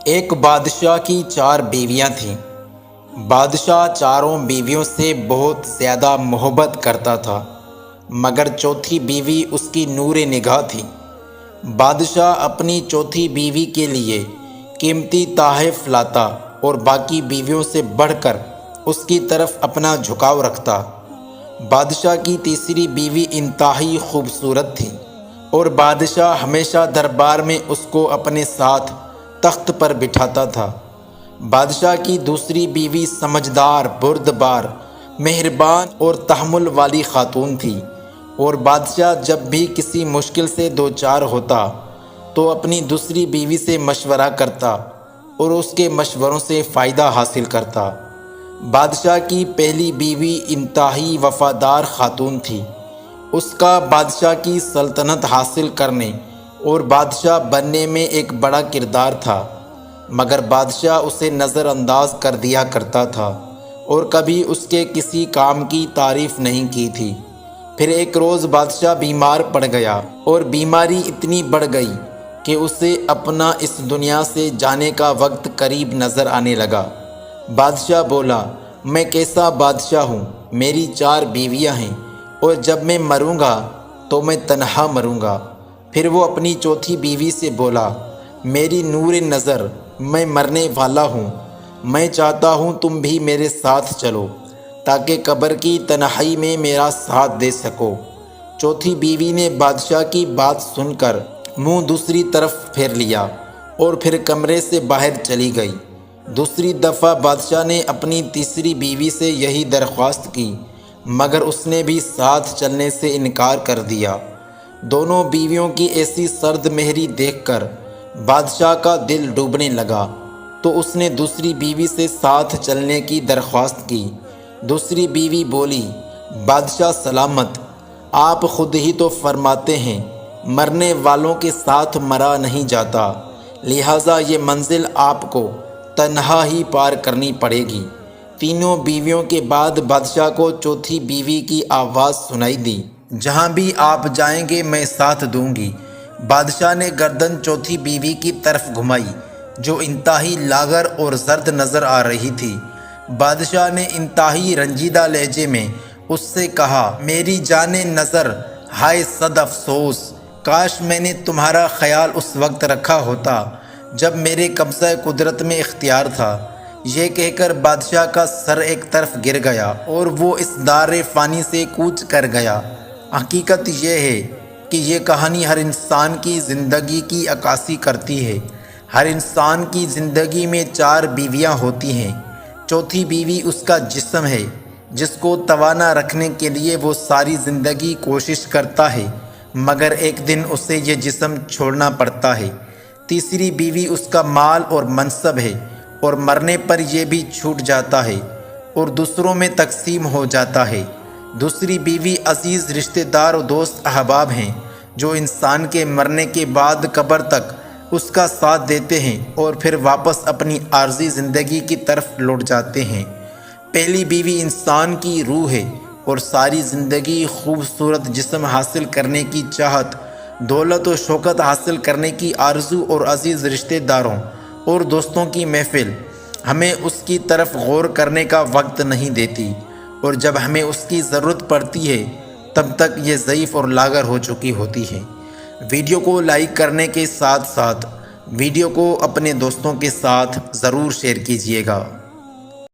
ایک بادشاہ کی 4 بیویاں تھیں۔ بادشاہ چاروں بیویوں سے بہت زیادہ محبت کرتا تھا، مگر چوتھی بیوی اس کی نور نگاہ تھی۔ بادشاہ اپنی چوتھی بیوی کے لیے قیمتی تحائف لاتا اور باقی بیویوں سے بڑھ کر اس کی طرف اپنا جھکاؤ رکھتا۔ بادشاہ کی تیسری بیوی انتہائی خوبصورت تھی اور بادشاہ ہمیشہ دربار میں اس کو اپنے ساتھ تخت پر بٹھاتا تھا۔ بادشاہ کی دوسری بیوی سمجھدار، بردبار، مہربان اور تحمل والی خاتون تھی، اور بادشاہ جب بھی کسی مشکل سے دوچار ہوتا تو اپنی دوسری بیوی سے مشورہ کرتا اور اس کے مشوروں سے فائدہ حاصل کرتا۔ بادشاہ کی پہلی بیوی انتہائی وفادار خاتون تھی۔ اس کا بادشاہ کی سلطنت حاصل کرنے اور بادشاہ بننے میں ایک بڑا کردار تھا، مگر بادشاہ اسے نظر انداز کر دیا کرتا تھا اور کبھی اس کے کسی کام کی تعریف نہیں کی تھی۔ پھر ایک روز بادشاہ بیمار پڑ گیا اور بیماری اتنی بڑھ گئی کہ اسے اپنا اس دنیا سے جانے کا وقت قریب نظر آنے لگا۔ بادشاہ بولا، میں کیسا بادشاہ ہوں، میری 4 بیویاں ہیں اور جب میں مروں گا تو میں تنہا مروں گا۔ پھر وہ اپنی چوتھی بیوی سے بولا، میری نور نظر، میں مرنے والا ہوں، میں چاہتا ہوں تم بھی میرے ساتھ چلو تاکہ قبر کی تنہائی میں میرا ساتھ دے سکو۔ چوتھی بیوی نے بادشاہ کی بات سن کر منہ دوسری طرف پھیر لیا اور پھر کمرے سے باہر چلی گئی۔ دوسری دفعہ بادشاہ نے اپنی تیسری بیوی سے یہی درخواست کی، مگر اس نے بھی ساتھ چلنے سے انکار کر دیا۔ دونوں بیویوں کی ایسی سرد مہری دیکھ کر بادشاہ کا دل ڈوبنے لگا، تو اس نے دوسری بیوی سے ساتھ چلنے کی درخواست کی۔ دوسری بیوی بولی، بادشاہ سلامت، آپ خود ہی تو فرماتے ہیں مرنے والوں کے ساتھ مرا نہیں جاتا، لہٰذا یہ منزل آپ کو تنہا ہی پار کرنی پڑے گی۔ تینوں بیویوں کے بعد بادشاہ کو چوتھی بیوی کی آواز سنائی دی، جہاں بھی آپ جائیں گے میں ساتھ دوں گی۔ بادشاہ نے گردن چوتھی بیوی کی طرف گھمائی، جو انتہائی لاغر اور زرد نظر آ رہی تھی۔ بادشاہ نے انتہائی رنجیدہ لہجے میں اس سے کہا، میری جان نظر، ہائے صد افسوس، کاش میں نے تمہارا خیال اس وقت رکھا ہوتا جب میرے قبضہ قدرت میں اختیار تھا۔ یہ کہہ کر بادشاہ کا سر ایک طرف گر گیا اور وہ اس دار فانی سے کوچ کر گیا۔ حقیقت یہ ہے کہ یہ کہانی ہر انسان کی زندگی کی عکاسی کرتی ہے۔ ہر انسان کی زندگی میں 4 بیویاں ہوتی ہیں۔ چوتھی بیوی اس کا جسم ہے، جس کو توانا رکھنے کے لیے وہ ساری زندگی کوشش کرتا ہے، مگر ایک دن اسے یہ جسم چھوڑنا پڑتا ہے۔ تیسری بیوی اس کا مال اور منصب ہے، اور مرنے پر یہ بھی چھوٹ جاتا ہے اور دوسروں میں تقسیم ہو جاتا ہے۔ دوسری بیوی عزیز رشتہ دار و دوست احباب ہیں، جو انسان کے مرنے کے بعد قبر تک اس کا ساتھ دیتے ہیں اور پھر واپس اپنی عارضی زندگی کی طرف لوٹ جاتے ہیں۔ پہلی بیوی انسان کی روح ہے اور ساری زندگی خوبصورت جسم حاصل کرنے کی چاہت، دولت و شوکت حاصل کرنے کی آرزو اور عزیز رشتہ داروں اور دوستوں کی محفل ہمیں اس کی طرف غور کرنے کا وقت نہیں دیتی، اور جب ہمیں اس کی ضرورت پڑتی ہے تب تک یہ ضعیف اور لاغر ہو چکی ہوتی ہے۔ ویڈیو کو لائک کرنے کے ساتھ ساتھ ویڈیو کو اپنے دوستوں کے ساتھ ضرور شیئر کیجیے گا۔